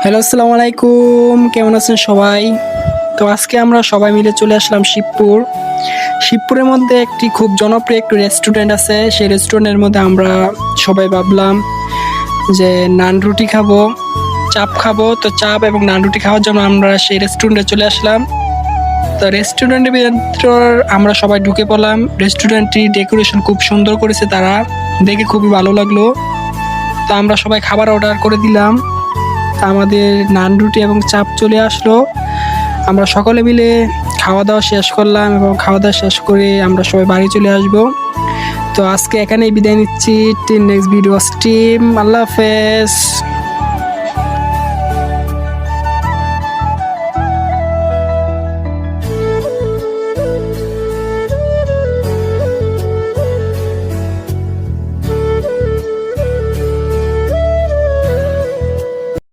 Hello, আসসালামু আলাইকুম। কেমন আছেন সবাই? তো আজকে আমরা সবাই মিলে চলে আসলাম শিবপুর। শিবপুরের মধ্যে একটি খুব জনপ্রিয় একটি রেস্টুরেন্ট আছে। সেই রেস্টুরেন্টের মধ্যে আমরা সবাই ভাবলাম যে নান রুটি খাবো, চাপ খাবো। তো চাপ এবং নান রুটি খাওয়ার জন্য আমরা সেই রেস্টুরেন্টে চলে আসলাম। তো রেস্টুরেন্টের ভিতর আমরা সবাই ঢুকে পড়লাম। রেস্টুরেন্টটি ডেকোরেশন খুব সুন্দর করেছে তারা, দেখে খুবই ভালো লাগলো। তো আমরা সবাই খাবার অর্ডার করে দিলাম। আমাদের নান রুটি এবং চাপ চলে আসলো। আমরা সকলে মিলে খাওয়া দাওয়া শেষ করলাম এবং খাওয়া দাওয়া শেষ করে আমরা সবাই বাড়ি চলে আসব। তো আজকে এখানেই বিদায় নিচ্ছি। টিল নেক্সট ভিডিও টিম, আল্লাহ হাফেজ।